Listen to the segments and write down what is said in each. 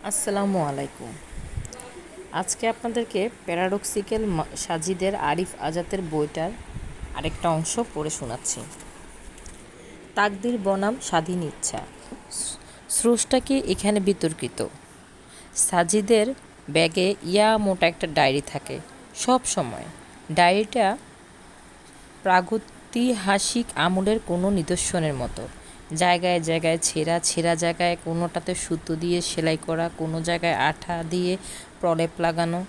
আসসালামু আলাইকুম। আজকে আপনাদেরকে প্যারাডক্সিক্যাল সাজিদের আরিফ আজাদের বইটার আরেকটা অংশ পড়ে শোনাচ্ছি। তাকদির বনাম স্বাধীন ইচ্ছা। স্রষ্টাকে এখানে বিতর্কিত। সাজিদের ব্যাগে মোটা একটা ডায়েরি থাকে সব সময়। ডায়েরিটা প্রাগৈতিহাসিক আমলের কোনো নিদর্শনের মতো। জায়গায় জায়গায় ছেঁড়া, ছেঁড়া জায়গায় কোনোটাতে সুতো দিয়ে সেলাই করা, কোনো জায়গায় আঠা দিয়ে প্রলেপ লাগানো,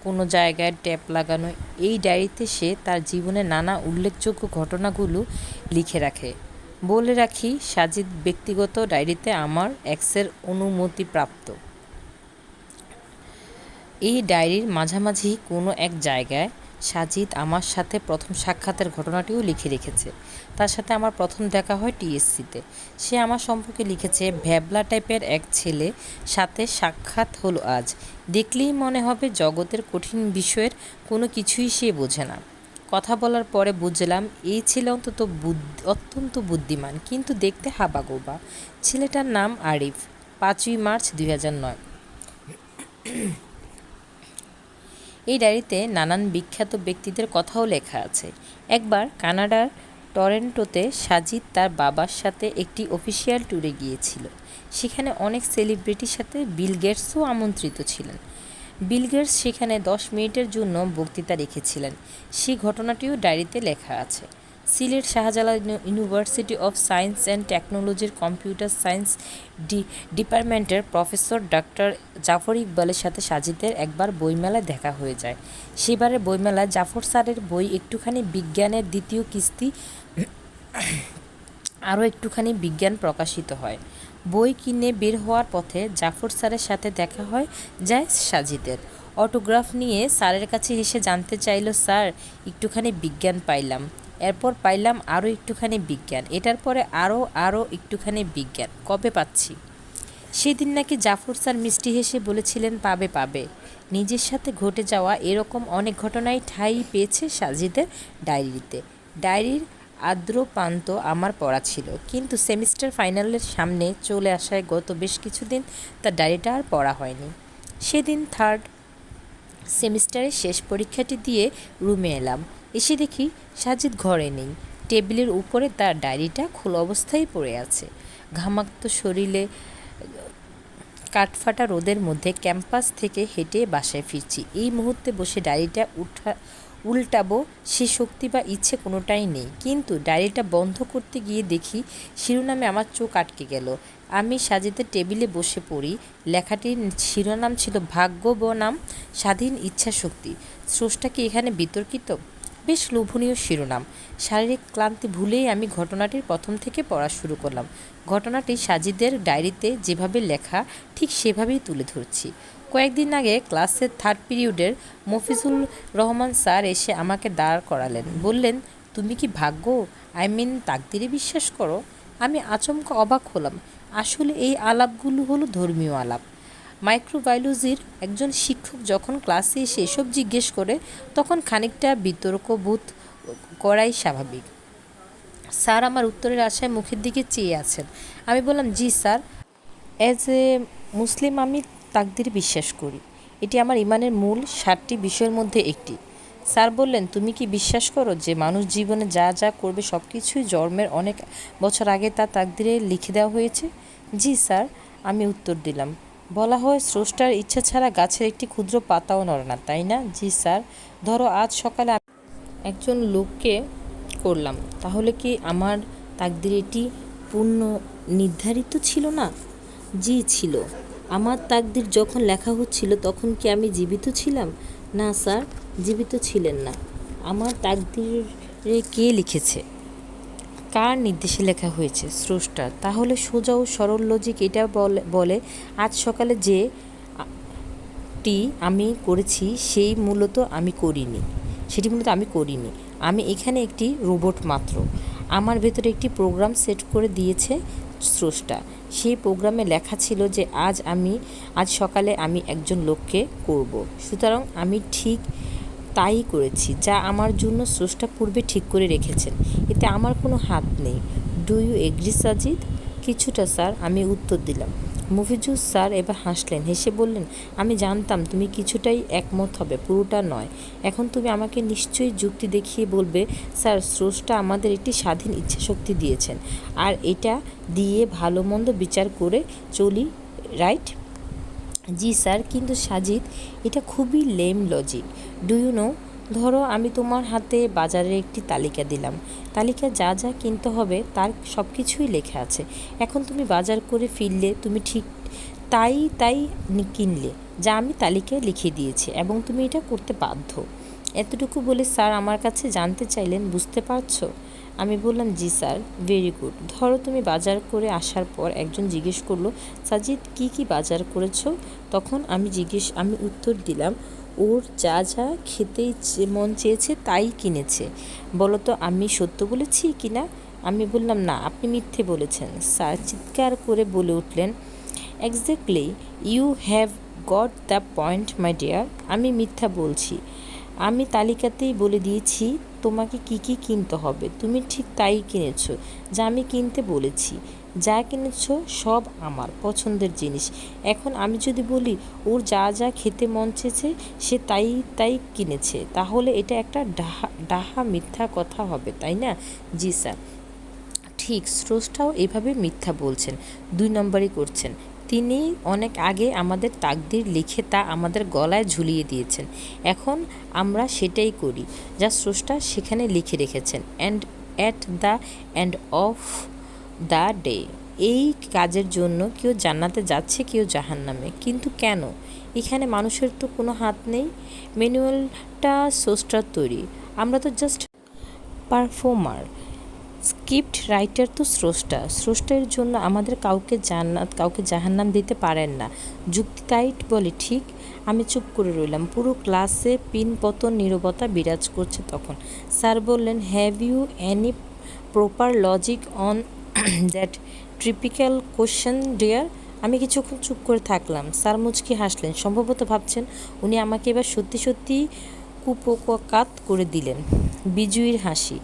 কোনো জায়গায় ট্যাপ লাগানো। এই ডায়েরিতে সে তার জীবনের নানা উল্লেখযোগ্য ঘটনাগুলো লিখে রাখে। বলে রাখি, সাজিদ ব্যক্তিগত ডায়েরিতে আমার এক্সের অনুমতিপ্রাপ্ত। এই ডায়েরির মাঝামাঝি কোনো এক জায়গায় সাজিদ আমার সাথে প্রথম সাক্ষাতের ঘটনাটিও লিখে রেখেছে। তার সাথে আমার প্রথম দেখা হয় টিএসসিতে। সে আমার সম্পর্কে লিখেছে, ভ্যাবলা টাইপের এক ছেলে সাথে সাক্ষাৎ হলো আজ। দেখলেই মনে হবে জগতের কঠিন বিষয়ের কোনো কিছুই সে বোঝে না। কথা বলার পরে বুঝলাম এই ছেলে অত্যন্ত বুদ্ধিমান, কিন্তু দেখতে হাবাগোবা। ছেলেটার নাম আরিফ। 5ই মার্চ 2009। এই ডায়েরিতে নানান বিখ্যাত ব্যক্তিদের কথাও লেখা আছে। একবার কানাডার টরন্টোতে সাজিদ তার বাবার সাথে একটি অফিসিয়াল ট্যুরে গিয়েছিল। সেখানে অনেক সেলিব্রিটির সাথে বিল গেটসও আমন্ত্রিত ছিলেন। বিল গেটস সেখানে 10 মিনিটের জন্য বক্তৃতা রেখেছিলেন। সেই ঘটনাটিও ডায়েরিতে লেখা আছে। Sylhet Shahjalal university of science and টেকনোলজির কম্পিউটার সায়েন্স ডিপার্টমেন্টের প্রফেসর ডক্টর জাফর ইকবালের সাথে সাজিদের একবার বইমেলায় দেখা হয়ে যায়। সেবারের বইমেলায় জাফর স্যারের বই একটুখানি বিজ্ঞানের দ্বিতীয় কিস্তি আরও একটুখানি বিজ্ঞান প্রকাশিত হয়। বই কিনে বের হওয়ার পথে জাফর স্যারের সাথে দেখা হয় যায় সাজিদের। অটোগ্রাফ নিয়ে স্যারের কাছে এসে জানতে চাইল, স্যার একটুখানি বিজ্ঞান পাইলাম, এরপর পাইলাম আরও একটুখানি বিজ্ঞান, এটার পরে আরও একটুখানি বিজ্ঞান, কবে পাচ্ছি? সেদিন নাকি জাফর স্যার মিষ্টি হেসে বলেছিলেন, পাবে পাবে। নিজের সাথে ঘটে যাওয়া এরকম অনেক ঘটনাই ঠাঁই পেয়েছে সাজিদের ডায়েরিতে। ডায়েরির আর্দ্র প্রান্ত আমার পড়া ছিল, কিন্তু সেমিস্টার ফাইনালের সামনে চলে আসায় গত বেশ কিছুদিন তার ডায়েরিটা আর পড়া হয়নি। সেদিন থার্ড সেমিস্টারের শেষ পরীক্ষাটি দিয়ে রুমে এলাম। এসে দেখি সাজিদ ঘরে নেই। টেবিলের উপরে তার ডায়েরিটা খোলা অবস্থায় পড়ে আছে। ঘামাক্ত শরীরে কাঠফাটা রোদের মধ্যে ক্যাম্পাস থেকে হেঁটে বাসায় ফিরছি। এই মুহূর্তে বসে ডায়েরিটা উল্টাবো সে শক্তি বা ইচ্ছে কোনোটাই নেই। কিন্তু ডায়েরিটা বন্ধ করতে গিয়ে দেখি শিরোনামে আমার চোখ আটকে গেল। আমি সাজিদের টেবিলে বসে পড়ি। লেখাটির শিরোনাম ছিল ভাগ্য বনাম স্বাধীন ইচ্ছা শক্তি। স্রষ্টা কি এখানে বিতর্কিত? বেশ লোভনীয় শিরোনাম। শারীরিক ক্লান্তি ভুলেই আমি ঘটনাটির প্রথম থেকে পড়া শুরু করলাম। ঘটনাটি সাজিদের ডায়েরিতে যেভাবে লেখা ঠিক সেভাবেই তুলে ধরছি। কয়েকদিন আগে ক্লাসের থার্ড পিরিয়ডের মফিজুল রহমান স্যার এসে আমাকে দাঁড় করালেন। বললেন, তুমি কি ভাগ্য তাকদিরে বিশ্বাস করো? আমি আচমকা অবাক হলাম। আসলে এই আলাপগুলো হলো ধর্মীয় আলাপ। মাইক্রোবায়োলজির একজন শিক্ষক যখন ক্লাসে এসে এসব জিজ্ঞেস করে, তখন খানিকটা বিতর্কবোধ করাই স্বাভাবিক। স্যার আমার উত্তরের আশায় মুখের দিকে চেয়ে আছেন। আমি বললাম, জি স্যার, অ্যাজ এ মুসলিম আমি তাকদিরে বিশ্বাস করি। এটি আমার ইমানের মূল 7টি বিষয়ের মধ্যে একটি। স্যার বললেন, তুমি কি বিশ্বাস করো যে মানুষ জীবনে যা যা করবে সব কিছুই জন্মের অনেক বছর আগে তা তাকদিরে লিখে দেওয়া হয়েছে? জি স্যার, আমি উত্তর দিলাম। বলা হয় স্রষ্টার ইচ্ছা ছাড়া গাছের একটি ক্ষুদ্র পাতাও নড়ে না, তাই না? জি স্যার। ধরো আজ সকালে একজন লোককে করলাম, তাহলে কি আমার তাকদির এটি পূর্ণ নির্ধারিত ছিল না? জি ছিল। আমার তাকদির যখন লেখা হচ্ছিল তখন কি আমি জীবিত ছিলাম? না স্যার, জীবিত ছিলেন না। আমার তাকদিরে কে লিখেছে? কার নির্দেশে লেখা হয়েছে? স্রষ্টার। তাহলে সোজা ও সরল লজিক এটা বলে আজ সকালে যে টি আমি করেছি সেটি মূলত আমি করিনি। আমি এখানে একটি রোবট মাত্র। আমার ভেতরে একটি প্রোগ্রাম সেট করে দিয়েছে স্রষ্টা। সেই প্রোগ্রামে লেখা ছিল যে আজ সকালে আমি একজন লোককে করব। সুতরাং আমি ঠিক তাই করেছি, যা আমার জন্য স্রষ্টা পূর্বে ঠিক করে রেখেছেন। এতে আমার কোনো হাত নেই। Do you agree Sajid? কিছুটা স্যার, আমি উত্তর দিলাম। মফিজুল স্যার এবার হাসলেন, হেসে বললেন, আমি জানতাম তুমি কিছুটাই একমত হবে, পুরোটা নয়। এখন তুমি আমাকে নিশ্চয়ই যুক্তি দেখিয়ে বলবে, স্যার স্রষ্টা আমাদের একটি স্বাধীন ইচ্ছাশক্তি দিয়েছেন, আর এটা দিয়ে ভালো মন্দ বিচার করে চলি, রাইট? জি স্যার, কিন্তু সাজিদ, এটা খুবই lame logic. Do you know, ধরো আমি তোমার হাতে বাজারের একটি তালিকা দিলাম, তালিকা যা যা কিনতে হবে তার সব কিছুই লেখা আছে। এখন তুমি বাজার করে ফিরলে, তুমি ঠিক তাই তাই কিনলে যা আমি তালিকায় লিখে দিয়েছি, এবং তুমি এটা করতে বাধ্য। এতটুকু বলে স্যার আমার কাছে জানতে চাইলেন, বুঝতে পারছো? আমি বললাম, জি স্যার, ভেরি গুড। ধরো তুমি বাজার করে আসার পর একজন জিজ্ঞেস করলো, সাজিদ কি কি বাজার করেছো? তখন আমি উত্তর দিলাম, ওর যা যা খেতে মন চেয়েছে তাই কিনেছে। বলো তো আমি সত্য বলেছি কি না? আমি বললাম, না, আপনি মিথ্যে বলেছেন। স্যার চিৎকার করে বলে উঠলেন, exactly, you have got the point my dear. আমি মিথ্যা বলছি? আমি তালিকাতেই বলে দিয়েছি তোমাকে কি কি কিনতে হবে, তুমি ঠিক তাই কিনেছো যা আমি কিনতে বলেছি। যা কিনেছো সব আমার পছন্দের জিনিস। এখন আমি যদি বলি ওর যা যা খেতে মন চেয়েছে সে তাই তাই কিনেছে, তাহলে এটা একটা ডাহা মিথ্যা কথা হবে, তাই না? জি স্যার। ঠিক, স্রষ্টাও এভাবে মিথ্যা বলছেন, 2 নম্বরই করছেন। তিনি অনেক আগে আমাদের তাকদির লিখে তা আমাদের গলায় ঝুলিয়ে দিয়েছেন, এখন আমরা সেটাই করি যা স্রষ্টা সেখানে লিখে রেখেছেন। And at the end of the day, এই কাজের জন্য কেউ জান্নাতে যাচ্ছে, কেউ জাহান্নামে। কিন্তু কেন? এখানে মানুষের তো কোনো হাত নেই, ম্যানুয়ালটা স্রষ্টার তৈরি, আমরা তো জাস্ট পারফর্মার। স্ক্রিপ্ট রাইটার তো স্রষ্টার জন্য আমাদের কাউকে জান্নাত কাউকে জাহান্নাম দিতে পারেন না। যুক্তি টাইট বলে, ঠিক? আমি চুপ করে রইলাম। পুরো ক্লাসে পিনপতন নীরবতা বিরাজ করছে তখন। স্যার বললেন, have you any proper logic on that typical question dear? আমি কিছুক্ষণ চুপ করে থাকলাম। স্যার মুচকি হাসলেন, সম্ভবত ভাবছেন উনি আমাকে এবার সত্যি সত্যি কুপোকাত করে দিলেন। বিজয়ীর হাসি।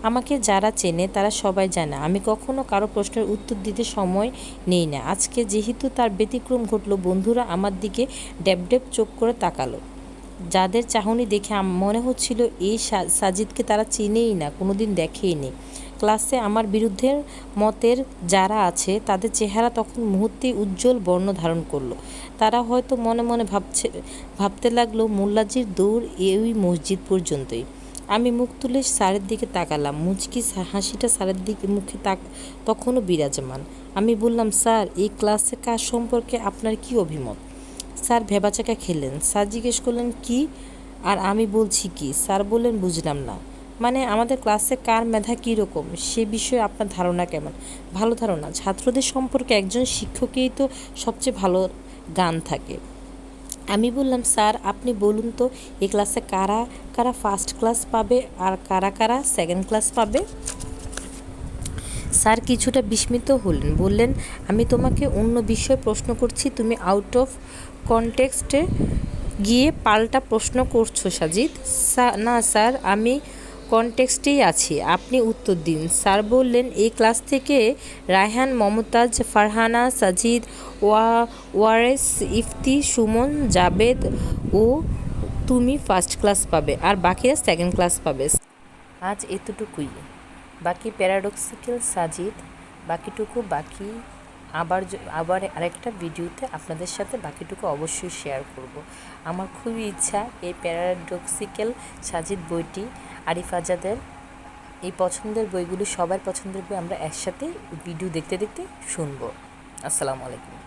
আমাকে যারা চেনে তারা সবাই জানে আমি কখনো কারো প্রশ্নের উত্তর দিতে সময় নেই না। আজকে যেহেতু তার ব্যতিক্রম ঘটলো, বন্ধুরা আমার দিকে ড্যাব ড্যাব চোখ করে তাকালো। যাদের চাহনি দেখে মনে হচ্ছিল এই সাজিদকে তারা চিনেই না, কোনোদিন দেখেই নি। ক্লাসে আমার বিরুদ্ধের মতের যারা আছে তাদের চেহারা তখন মুহূর্তেই উজ্জ্বল বর্ণ ধারণ করলো। তারা হয়তো মনে মনে ভাবতে লাগলো, মোল্লাজির দৌড় এই মসজিদ পর্যন্তই। আমি মুখ তুলে স্যারের দিকে তাকালাম, মুচকি হাসিটা স্যারের দিকে মুখে তখনও বিরাজমান। আমি বললাম, স্যার এই ক্লাসে কাজ সম্পর্কে আপনার কি অভিমত? স্যার ভেবাচাকা খেলেন। স্যার জিজ্ঞেস করলেন, কি? আর আমি বলছি কি? স্যার বললেন, বুঝলাম না। মানে আমাদের ক্লাসে কার মেধা কীরকম সে বিষয়ে আপনার ধারণা কেমন? ভালো ধারণা। ছাত্রদের সম্পর্কে একজন শিক্ষকেই তো সবচেয়ে ভালো জ্ঞান থাকে। আমি বললাম, স্যার আপনি বলুন তো এই ক্লাসে কারা কারা ফার্স্ট ক্লাস পাবে আর কারা কারা সেকেন্ড ক্লাস পাবে? স্যার কিছুটা বিস্মিত হলেন, বললেন, আমি তোমাকে অন্য বিষয়ে প্রশ্ন করছি, তুমি আউট অফ কনটেক্সটে গিয়ে পাল্টা প্রশ্ন করছো সাজিদ। না স্যার, আমি কনটেক্সটেই আছি, আপনি উত্তর দিন। স্যার বললেন, এই ক্লাস থেকে রায়হান, মমতাজ, ফারহানা, সাজিদ, ওয়ারেস, ইফতি, সুমন, জাবেদ ও তুমি ফার্স্ট ক্লাস পাবে, আর বাকিরা সেকেন্ড ক্লাস পাবে। আজ এতটুকুই। বাকি প্যারাডক্সিক্যাল সাজিদ বাকিটুকু আবার আরেকটা ভিডিওতে আপনাদের সাথে বাকিটুকু অবশ্যই শেয়ার করব। আমার খুবই ইচ্ছা এই প্যারাডক্সিক্যাল সাজিদ বইটি আরিফ আজাদের এই পছন্দের বইগুলি সবার পছন্দের বই আমরা একসাথে ভিডিও দেখতে দেখতে শুনবো। আসসালামু আলাইকুম।